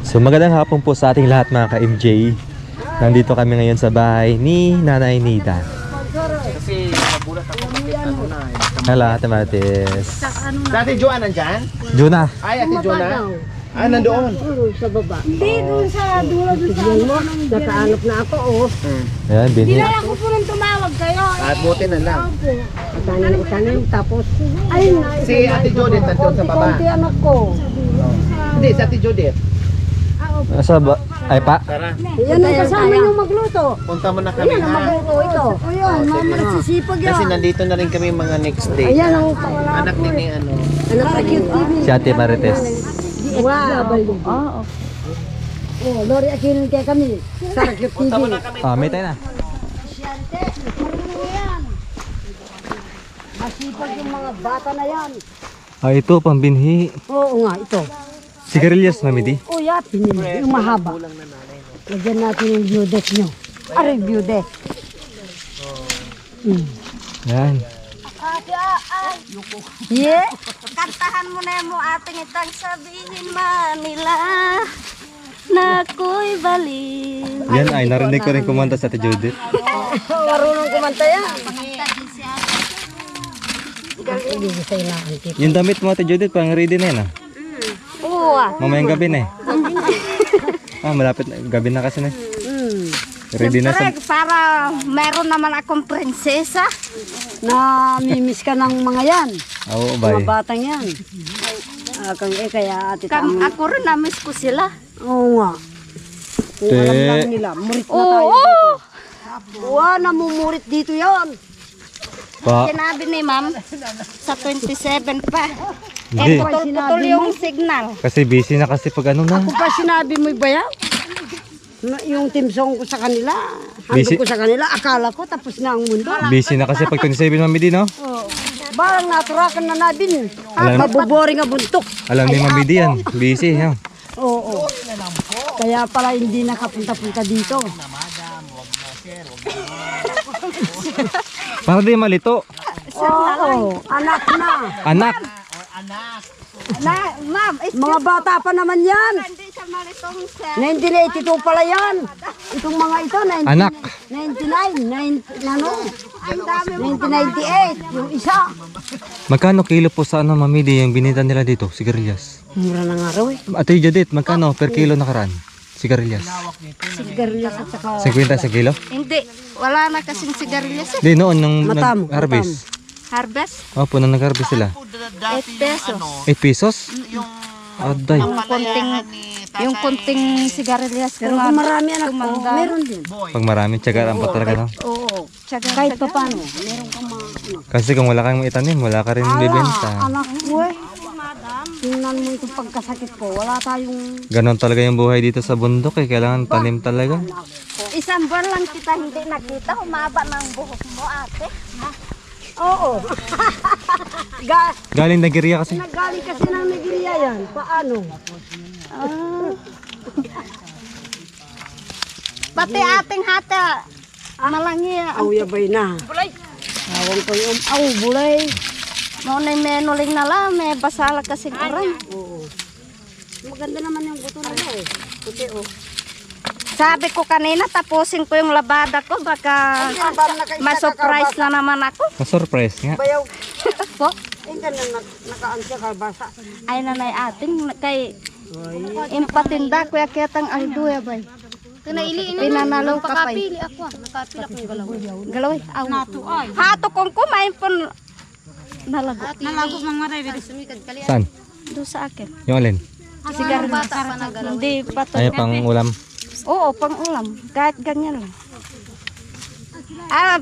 So magandang hapon po sa ating lahat mga ka-MJ. Nandito kami ngayon sa bahay ni Nanay Nida. Kasi nagulat ako bakit ano na. Hala, Ate Martes. Dati Joan nandyan? Juna. Ay, Ate Joan. Ah, nandoon. Sa baba. Hindi, doon sa dulo doon sa mo. Nakaanap na ako, oh. Ayan, binhi. Dinala ko po nang tumawag kayo. At buti na lang. Tanim, tapos, ayun na. Si Ate Judith nandoon sa baba. Konti anak ko. Hindi, si Ate Judith. Asa ba? Ay pa? Tara, Yan ang kasama yung magluto. punta mo na kami Yan ang ha. magluto ito. Ayun, mama nagsisipag yan. Kasi nandito na rin kami mga next day. Ayan ang pangalap. Anak din ni ano. Anak sa cute TV. Si Ate Marites. Wow. Oh, Lori Aquilin kaya kami. Sa cute TV. Punta mo na kami. Ah, may tayo na. Masipag yung mga bata na yan. Ah, ito, pambinhi. Oo nga, ito. Sigarilyas, Mami Di. O ya, pinili. Yung mahaba. Lagyan natin yung view deck nyo. Aray, view deck. Yan. Yeah. Kantahan mo na mo ating itang sabihin Manila na ako'y baliw. Yan ay, narinig ko rin kumanta sa Ate Judith. Marunong kumanta yan. Hindi ko sa'yo na antip. Yung damit mo Ate Judith, pang ready na yan ah. Oo ah. Mamayang gabi na eh. Ah, malapit na. Gabi na kasi na. Ready na sa... Siyempre, para meron naman akong prinsesa. Na mimiss ka ng mga yan. Oo, Mga bye. batang yan. Kaya ate tamo. Ako rin na-miss ko sila. Oo nga. Kung Te. alam lang nila, murit na tayo Oo. dito. Wow, namumurit dito yan. Pa. Sinabi ni ma'am, sa 27 pa. Hindi. Putol-putol yung signal. Kasi busy na kasi pag ano na. Kung pa sinabi mo ba yan? Yung team song ko sa kanila, Busy. handog ko sa kanila, akala ko tapos na ang mundo. Busy na kasi pag 27 Mami Di, no? Barang naturakan na nabin. Alam- Mabuboring ang buntok. Alam ni Mami Di yan. Busy, yan. Oo. Kaya pala hindi nakapunta-punta dito. Para di malito. Oo, anak na. Anak. Na, ma'am, Mga bata pa naman yan. hindi siya malitong siya. 1982 pala yan. Itong mga ito, Anak. 99, ano? 1998, yung isa. Magkano kilo po sa ano Mami Di yung binita nila dito? Sigarilyas. Mura na nga raw eh. Ate Judith, magkano per kilo nakaraan? Sigarilyas. Sigarilyas at saka 50 sa kilo? Hindi, wala na kasing sigarilyas eh. Di, noon nung Matamo, nag-harvest. Harvest, Opo, nung nag-harvest sila. 8 pesos. 8 pesos? Aday. Yung kunting sigarilyas ko pero nga kung marami anak ko, tumanda. meron din. Pag marami, tsagaan pa talaga, no? Oo, tsaga, Kahit pa paano, meron kang mga ano. Kasi kung wala kang itanim, wala ka rin bibenta. Anak ko eh. Tingnan mo itong pagkasakit ko, wala tayong Ganon talaga yung buhay dito sa bundok eh. Kailangan tanim talaga. Isang buwan lang kita hindi nakita, humaba ng buhok mo ate. Oo. Galing Nigeria kasi. Nagaling kasi ng Nigeria yan. Paano? Pati ating hata, malangi. Yabay na. Bulay. Tawang ko yung, bulay. Maunay menuling na lang, may basala kasi kurang. Oo. Maganda naman yung buto nila eh. Puti oh. Sabi ko kanina, tapusin ko yung labada ko, baka ma-surprise na naman ako. Ma-surprise nga. Bayaw. Po? Eh, ganun naka-ansya ka basa. Ay nanay ating, kay impatinda ko yakitang alduya bay. Pinanalo ka pa. Galaway. Hato kong kumain po nalago. Saan? Doon sa akin. Yung alin? Sigarilyo. Hindi pa to. Ay, pang ulam. Oo, pang ulam. Kahit ganyan lang.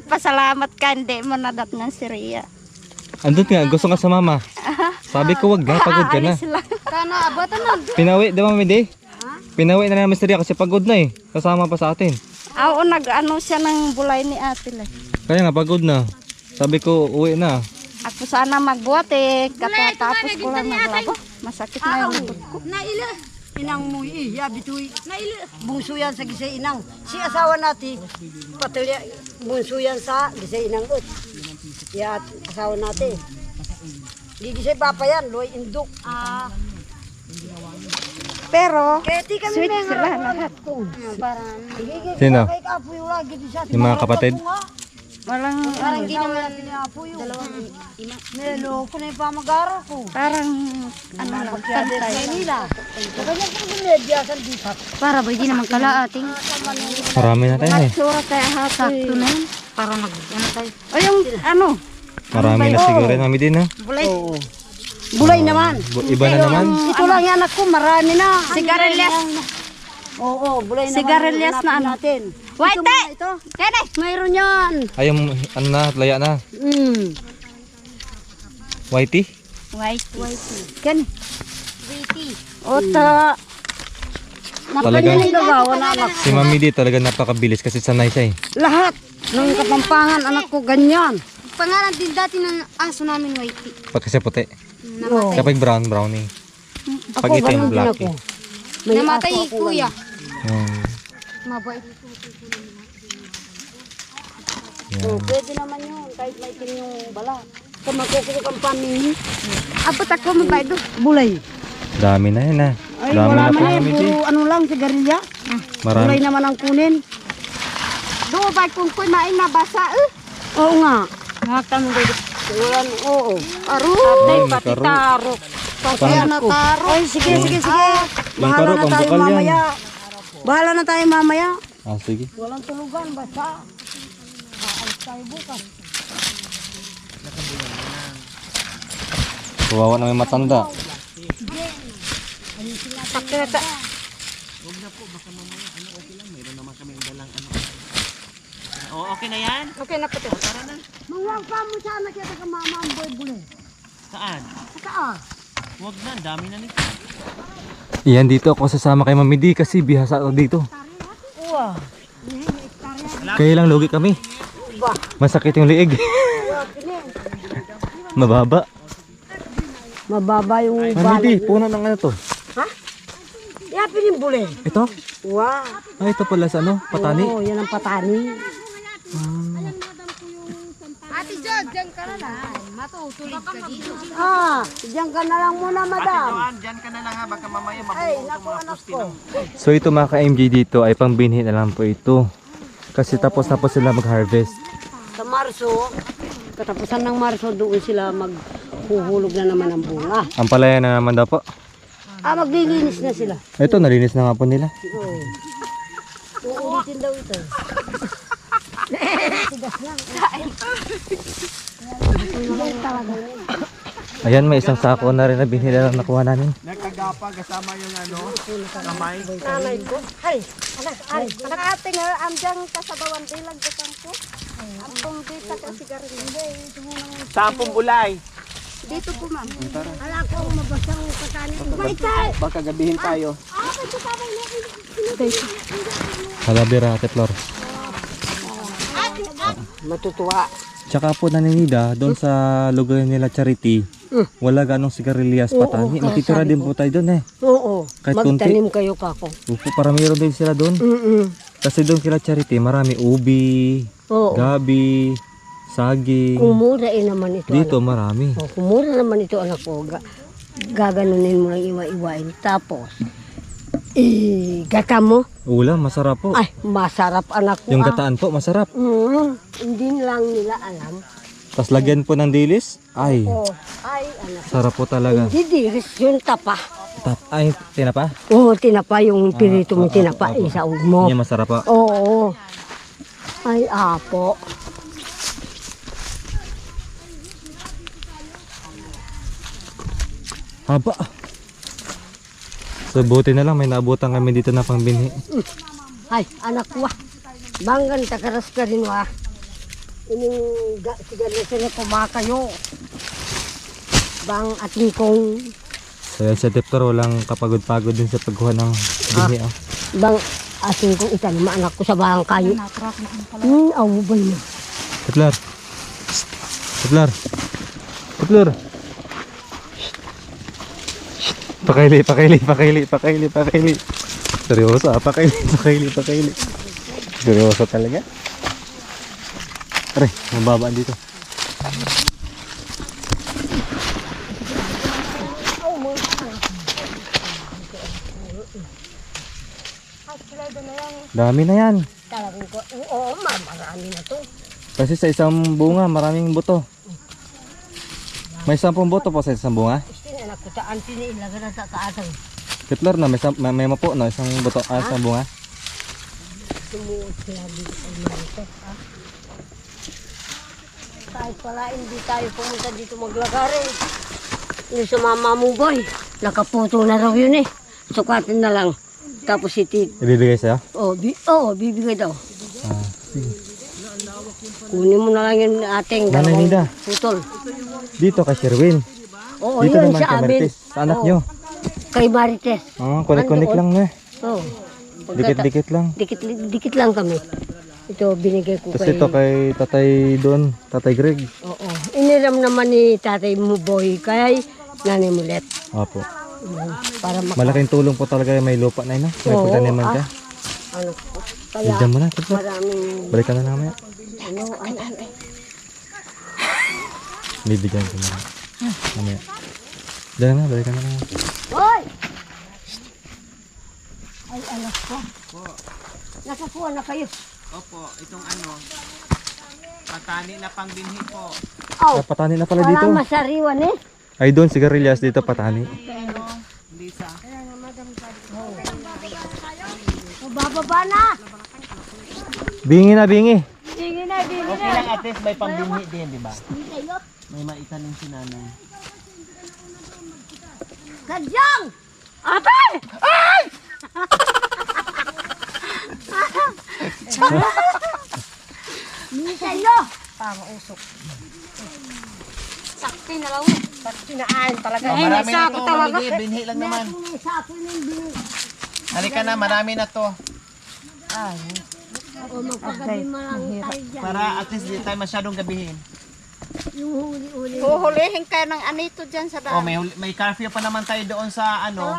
Pasalamat ka, hindi mo nadat ng si Rhea. Andun nga, gusto nga sa mama. Sabi ko wag na, pagod ka na. Alis lang. Pinawi, di ba Mami Di? Pinawi na namin si Ria kasi pagod na eh. Kasama pa sa atin. Oo, nag-ano siya ng bulay ni ate lang. Kaya nga, pagod na. Sabi ko, uwi na. Ako sana magbuhat eh. Katatapos ko lang nagwabo. Masakit na yung likod ko. Inang mo iya bituy. Bungso yan sa gisay inang. Si asawa natin, patuloy bungso yan sa gisay inang ut. Ya asawa natin. Gigisay papa yan, loy induk. Pero, Kaya di kami sweet may sila ngaraw. lahat. Parang, Sino? Kay Apoy lagi di sa Yung mga kapatid? parang Hindi naman ni Apoy. Dalawang ima. Niloko na yung pamagaro ko. parang, ano lang, Kaya tantay. nila. Kanya kung gumedyasan di pa. Para ba, di naman kalaating. Marami na tayo eh. Surat tayo sakto na yun. Para nag, ano tayo. O yung, ano, Marami na siguro yun, mami din, no? bulay. Bulay naman. Iba na naman. Ito lang yan ako, marami na. Sigarilyas. Oo, bulay naman. Sigarilyas na ano. Natin. White Ito, eh! ito. Kaya Mayroon yan. Ay, yung ano na, laya na. Whitey? White. Yan. Ota. Talaga? Napanya yung gagawa na anak. Si mami di talaga napakabilis kasi sanay siya eh. Lahat ng kapampangan anak ko ganyan. Pangalan din dati ng aso namin, Whitey. Pag kasi puti. Oo. Kapag brown, brown eh. Ako Pag itim, ganun din black ako. eh. May Namatay aso ako kuya. Hmm. Mabait. Oo, pwede naman yun. Kahit may itim yung bala. Kung magkukulok ang pamini. Abot ako mabait do. Bulay. Dami na yun ah. Ay, Dami wala na po man yan. mami di. Puro ano lang, sigarilya. Marami. Bulay naman ang kunin. Do ba kung koy maing nabasa Oo nga. Nakatang do. Wala, oo. Aro. Ay, may Pati karo. taro. Kaya na taro. Ay, sige, sige, sige. Yung Bahala karo, na tayo pambukal yan. mamaya. Bahala na tayo mamaya. Ah, sige. Walang tulugan, basta. Aalis tayo bukas. Kawawa na may matanda. Sakta. Okay na yan? Okay na pati. Mangwag pa mo sana kita ka mama ang boy bule. Saan? Saan? Huwag na, ang dami na nito. Iyan dito ako sasama kay mami di kasi bihasa ako dito. Uwa. Kaya lang lugi kami. Masakit yung liig. Mababa. Mababa yung Mami di, puno ng ano to? Ha? Yapin yung bule. Ito? Wow. Ay, ito pala sa ano? Patani. Oo, yan ang patani. Ate Jo, diyan ka na lang. Matutulid ka dito. Ah, diyan ka na lang muna, madam. Diyan ka na lang ha, baka mamaya Ay, mabuo naku anak ko. So ito mga ka-MJ dito ay pangbinhi na lang po ito. Kasi tapos na po sila mag-harvest. Sa Marso, katapusan ng Marso, doon sila maghuhulog na naman ng bunga. Ang palaya na naman daw po. Ah, maglilinis na sila. Ito, nalinis na nga po nila. Oo. Uulitin daw ito. Ayan, may isang sako na rin na binhi na lang nakuha namin. Nagkagapa kasama yung ano, kamay. Nanay ko. Ay, anak, ay. Anak ate nga, amdyang kasabawan bilang gatang ko. Ang pumdita ka sigarilyo. Sampung bulay. Dito po ma'am. Anak ko, mabasang patani. Baka gabihin tayo. Halabira, Teplor. Matutuwa. Tsaka po naninida, doon sa lugar nila Charity, wala ganong sigarilyas patani. Matitira din po tayo doon eh. Oo, Kahit konti. magtanim kayo kako. Upo, para mayroon din sila doon. Kasi doon kila Charity, marami ubi, Oo. gabi, saging. Kumura naman ito. Dito marami. Oh, kumura naman ito anak ko. Gaganunin mo lang iwa-iwain. Tapos, gata mo. Ulam, masarap po. Ay, masarap anak ko. Yung gataan po, masarap. Hindi lang nila alam. Tapos lagyan po ng dilis. Ay, Oh, ay anak. sarap po talaga. Hindi diris yung tapa. Ay, tinapa? Oo, tinapa yung pirito mo tinapa. Isaog mo. Yan masarap po. Oo. Ay, apo. Haba. So buti na lang may naabutan kami dito na pangbinhi. Ay, anak ko. Banggan takaras ka rin wa. Ining sigarilyo sila kumakayo. Bang ating kong So yan sa Teptor, walang kapagod-pagod din sa pagkuha ng binhi. Oh. bang ating kong itanima anak ko sa bahang kayo. Awo ba yun? Teplar. Teplar. Teplar. Pakaili. Seryoso ah, pakaili. Seryoso talaga. Aray, mababaan dito. Dami na yan. Talagang ko, oo, marami na to. Kasi sa isang bunga, maraming buto. May 10 buto po sa isang bunga. Gusto na nakutaan sinilaga na sa taasang. Hitler na, may mapo no, isang buto, isang bunga. Sumuot sila dito sa Marites, ha? Kahit pala hindi tayo pumunta dito maglagari. Yung sa mama mo, boy, nakaputo na raw yun eh. Sukatin na lang. Tapos iti, Ibibigay sa'yo? bibigay daw. Ah, sige. Kunin mo na lang yung ating Nanay Nida. putol. Dito kay Sherwin. Oo, Dito yun naman sa kay amin. Marites. Sa anak Oo. nyo. Kay Marites. Kunik-kunik lang na. Oo. Dikit-dikit lang. Dikit lang kami. Ito binigay ko Tapos kay... ito kay tatay doon, tatay Greg. Oo. Iniram naman ni tatay mo, boy, kay nanay mulet. Opo. Para Malaking tulong po talaga yung may lupa na yun. No? May Oo, pagtaniman ka. ano, kaya Diyan mo na. Tapos maraming, balikan na namin. ano, ay. Bibigyan ko na. Mamaya. Diyan na, balikan na namin. Hoy! Ay, anak ko. Nakakuha na kayo. Opo, itong ano, patani na pangbinhi po. Oh, Patani na pala dito. wala masariwan eh. Ay doon, sigarilyas dito patani. Lisa. O, bababa na. Bingi na, bingi. Sige na, sige Okay na. lang at least may pangbinhi din, di ba? May maitanim si nanay. Kadyang! Ate! Ay! Hindi kayo. Pang-usok. Sakti na lang. Kinaan talaga. Oh, marami na to, mamigi, binhi lang naman. Sa akin yung binhi. Halika na, marami na to. O magpagabi marami tayo dyan. Para at least di tayo masyadong gabihin. Yung huli-huli. Huhulihin kayo ng anito dyan sa Oh, daan. may curfew pa naman tayo doon sa ano.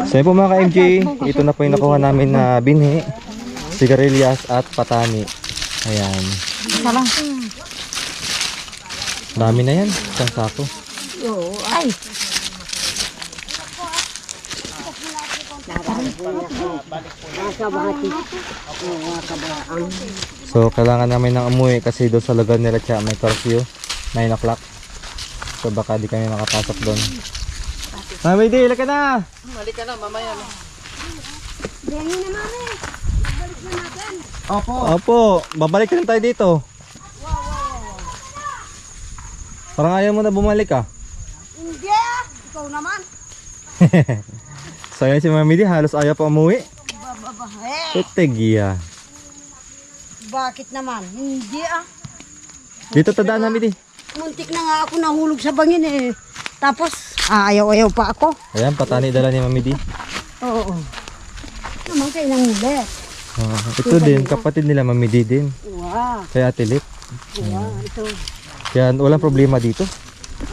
So yun po mga ka-MJ, ito na po yung nakuha namin na binhi, sigarilyas at patani. Ayan. Dami na yan, isang sako. Oo, ay. Nasa bahati. So kailangan namin ng umuwi kasi doon sa lugar nila siya may curfew, 9 o'clock. So baka di kami makapasok doon. Mami, di, ilaka na! Halika na, mamaya na. Dengin na mami. Balik na natin. Opo. Opo, babalik rin tayo dito. Parang ayaw mo na bumalik ah. Hindi ah. Ikaw naman. So yan si Mami di, halos ayaw pa umuwi. Eh, ah. bakit naman? Hindi ah. Dito tadaan namin di. Muntik na nga ako nahulog sa bangin eh. Tapos, ayaw-ayaw pa ako. Ayan, patani dala ni Mami di. Oo. Naman kayo nang muli. Ito din, kapatid nila Mami di din. Wow. Kaya Ate Lip. Wow, ito. Kaya walang problema dito.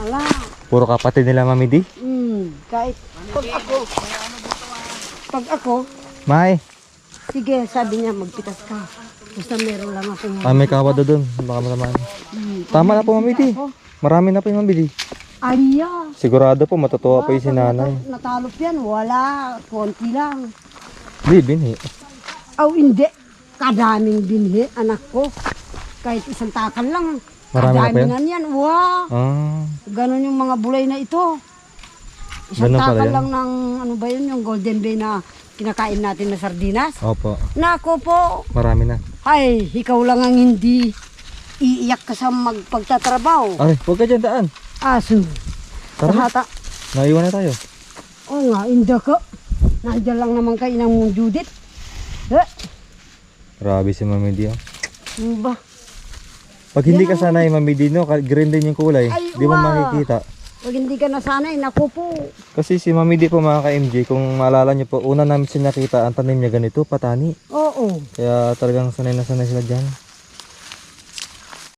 Ala. Puro kapatid nila Mami di. Kahit pag ako, May, sige, sabi niya magpitas ka. Basta meron lang akong may kawado doon. Baka malaman. Tama na po Mami di. Marami na po yung Mami di. Aya. Sigurado po matutuwa po yung si nanay. Natalop yan, wala. Konti lang. Di, binhi. Aw, hindi. Kadaming binhi, anak ko. Kahit isang takal lang. Marami na pa yan? Kadamingan yan. Wow. Ah, Ganon yung mga bulay na ito. Isang Ganun pala takal yan? lang ng, ano ba yun, yung golden bay na kinakain natin na sardinas. opo. Nako po. Marami na. Ay, ikaw lang ang hindi iiyak ka sa magpagtatrabaho. Ay, huwag ka dyan daan. Aso. Tara, Tahata. naiwan na tayo. Oo nga, hindi ka. Nandiyan lang naman kayo ng Judith. Eh, Grabe si Mami di. ano ba? Pag hindi ka sanay Mami di, no, green din yung kulay. Ay, Di mo wow. makikita. Pag hindi ka nasanay, naku po. Kasi si Mami di po mga ka-MJ, kung maalala nyo po, una namin siya nakita, ang tanim niya ganito, patani. Oo. Kaya talagang sanay na sanay sila dyan.